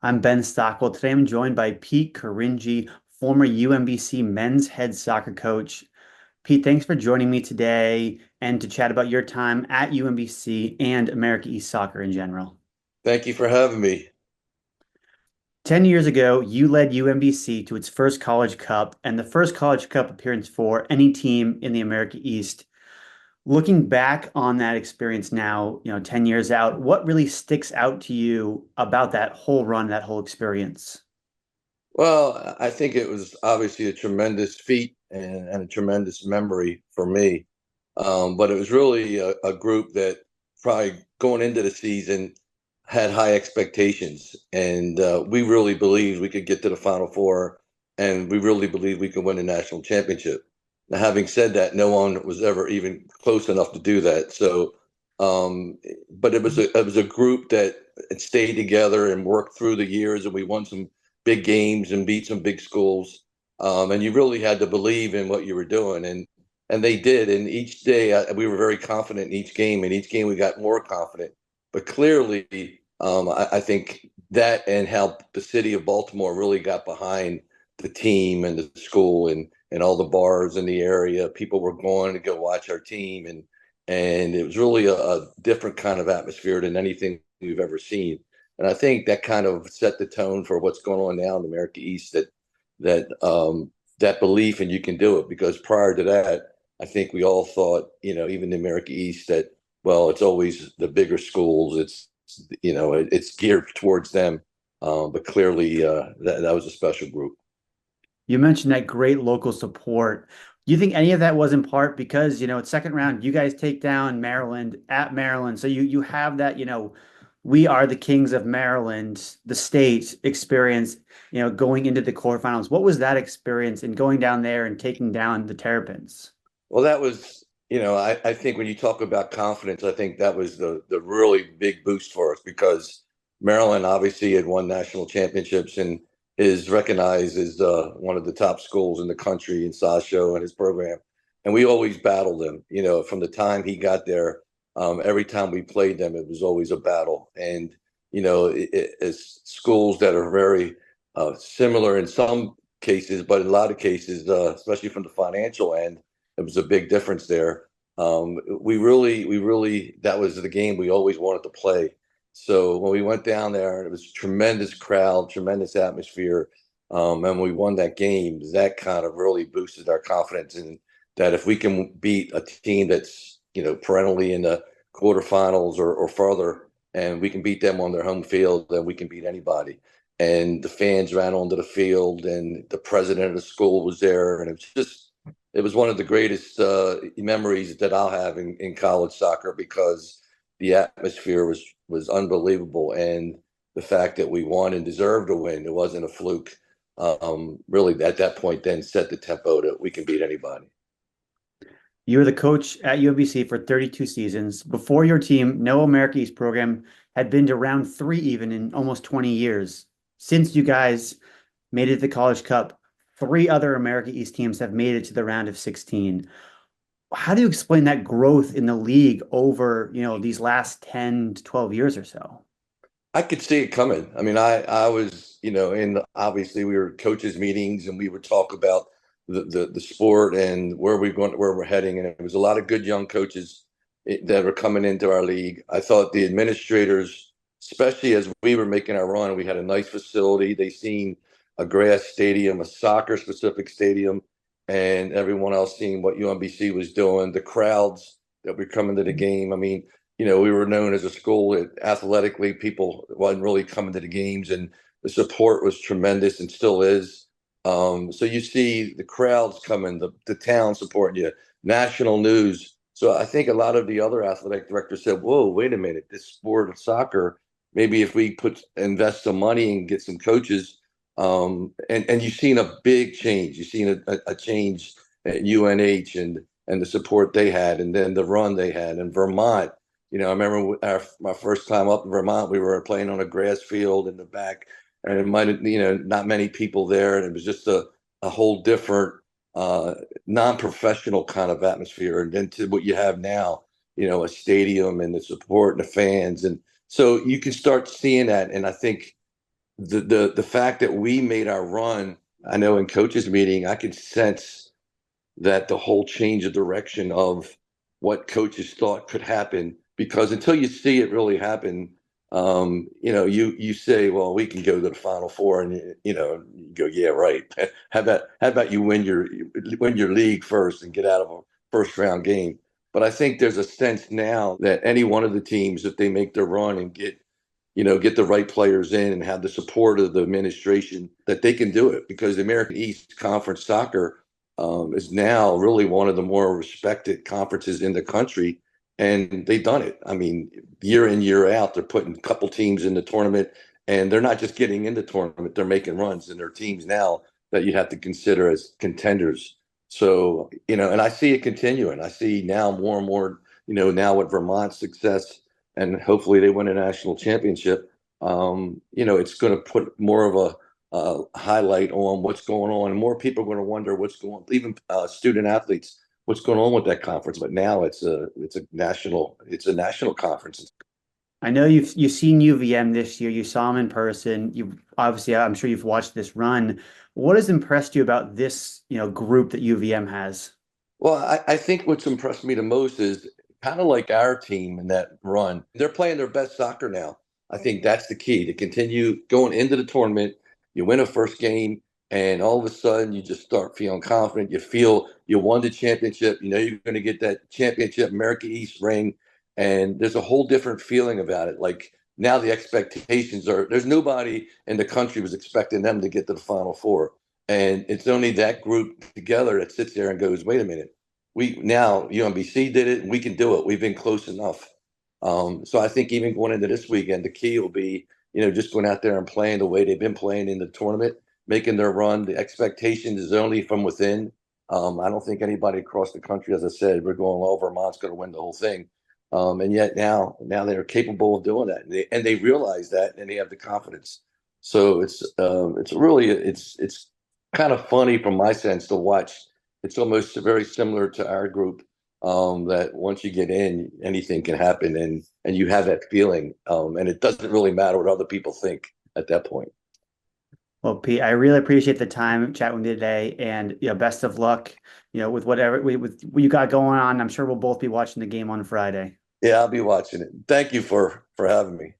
I'm Ben Stockwell. Today I'm joined by Pete Caringi, former UMBC men's head soccer coach. Pete, thanks for joining me today and to chat about your time at UMBC and America East soccer in general. Thank you for having me. 10 years ago, you led UMBC to its first College Cup and the first College Cup appearance for any team in the America East. Looking back on that experience now, 10 years out, what really sticks out to you about that whole run, that whole experience? Well, I think it was obviously a tremendous feat and a tremendous memory for me. But it was really a group that probably going into the season had high expectations. And we really believed we could get to the Final Four, and we really believed we could win a national championship. Now, having said that, no one was ever even close enough to do that. But it was a group that had stayed together and worked through the years, and we won some big games and beat some big schools. And you really had to believe in what you were doing, and they did. And each day we were very confident in each game, and each game we got more confident. But clearly, I think that and how the city of Baltimore really got behind the team and the school and all the bars in the area. People were going to go watch our team, and it was really a different kind of atmosphere than anything we've ever seen. And I think that kind of set the tone for what's going on now in America East. That belief and you can do it, because prior to that, I think we all thought, even the America East, that well, it's always the bigger schools. It's geared towards them. But clearly, that was a special group. You mentioned that great local support. Do you think any of that was in part because, it's second round, you guys take down Maryland at Maryland. So you have that, we are the kings of Maryland, the state experience, going into the quarterfinals. What was that experience in going down there and taking down the Terrapins? Well, that was, I think when you talk about confidence, I think that was the really big boost for us, because Maryland obviously had won national championships and is recognized as one of the top schools in the country in Sasho and his program. And we always battled them, from the time he got there. Every time we played them, it was always a battle. And, it's schools that are very similar in some cases, but in a lot of cases, especially from the financial end, it was a big difference there. That was the game we always wanted to play. So when we went down there, it was a tremendous crowd, tremendous atmosphere, and we won that game. That kind of really boosted our confidence in that if we can beat a team that's perennially in the quarterfinals or further, and we can beat them on their home field, then we can beat anybody. And the fans ran onto the field, and the president of the school was there, and it was one of the greatest memories that I'll have in college soccer, because the atmosphere was unbelievable, and the fact that we won and deserved to win, it wasn't a fluke. Really, at that point, then set the tempo that we can beat anybody. You were the coach at UMBC for 32 seasons. Before your team, no America East program had been to round three even in almost 20 years. Since you guys made it to the College Cup, three other America East teams have made it to the round of 16. How do you explain that growth in the league over, these last 10 to 12 years or so? I could see it coming. I mean, I was, obviously we were coaches meetings, and we would talk about the sport and where we're heading. And it was a lot of good young coaches that were coming into our league. I thought the administrators, especially as we were making our run, we had a nice facility. They seen a grass stadium, a soccer specific stadium, and everyone else seeing what UMBC was doing, the crowds that were coming to the game. I mean, we were known as a school that athletically people wasn't really coming to the games, and the support was tremendous and still is. So you see the crowds coming, the town supporting you, national news. So I think a lot of the other athletic directors said, "Whoa, wait a minute! This sport of soccer, maybe if we invest some money and get some coaches." And you've seen a big change. You've seen a change at UNH and the support they had, and then the run they had in Vermont. I remember my first time up in Vermont, we were playing on a grass field in the back, and it might have, not many people there. And it was just a whole different, non-professional kind of atmosphere. And then to what you have now, a stadium and the support and the fans. And so you can start seeing that. And I think the fact that we made our run, I know in coaches meeting, I could sense that the whole change of direction of what coaches thought could happen, because until you see it really happen, you say, well, we can go to the Final Four, and you go, yeah, right. How about you win your league first and get out of a first round game? But I think there's a sense now that any one of the teams, if they make their run and get the right players in and have the support of the administration, that they can do it, because the American East Conference soccer is now really one of the more respected conferences in the country, and they've done it. I mean, year in, year out, they're putting a couple teams in the tournament, and they're not just getting in the tournament, they're making runs, and they're teams now that you have to consider as contenders. So, and I see it continuing. I see now more and more, now with Vermont's success, and hopefully they win a national championship. It's going to put more of a highlight on what's going on, and more people are going to wonder what's going on, even student athletes, what's going on with that conference. But now it's a national conference. I know you've seen UVM this year. You saw them in person. You obviously, I'm sure you've watched this run. What has impressed you about this, group that UVM has? Well, I think what's impressed me the most is kind of like our team in that run. They're playing their best soccer now. I think that's the key to continue going into the tournament. You win a first game, and all of a sudden you just start feeling confident. You feel you won the championship. You know you're going to get that championship America East ring, and there's a whole different feeling about it. Like now the expectations are there's nobody in the country was expecting them to get to the Final Four. And it's only that group together that sits there and goes, wait a minute, we now UMBC did it, and we can do it. We've been close enough. So I think even going into this weekend, the key will be, just going out there and playing the way they've been playing in the tournament, making their run. The expectation is only from within. I don't think anybody across the country, as I said, we're going, well, Vermont's going to win the whole thing. And yet now they're capable of doing that, and they realize that, and they have the confidence. So it's kind of funny from my sense to watch. It's almost very similar to our group, that once you get in, anything can happen, and you have that feeling, and it doesn't really matter what other people think at that point. Well, Pete, I really appreciate the time chatting with you today, and best of luck, with whatever with what you got going on. I'm sure we'll both be watching the game on Friday. Yeah, I'll be watching it. Thank you for having me.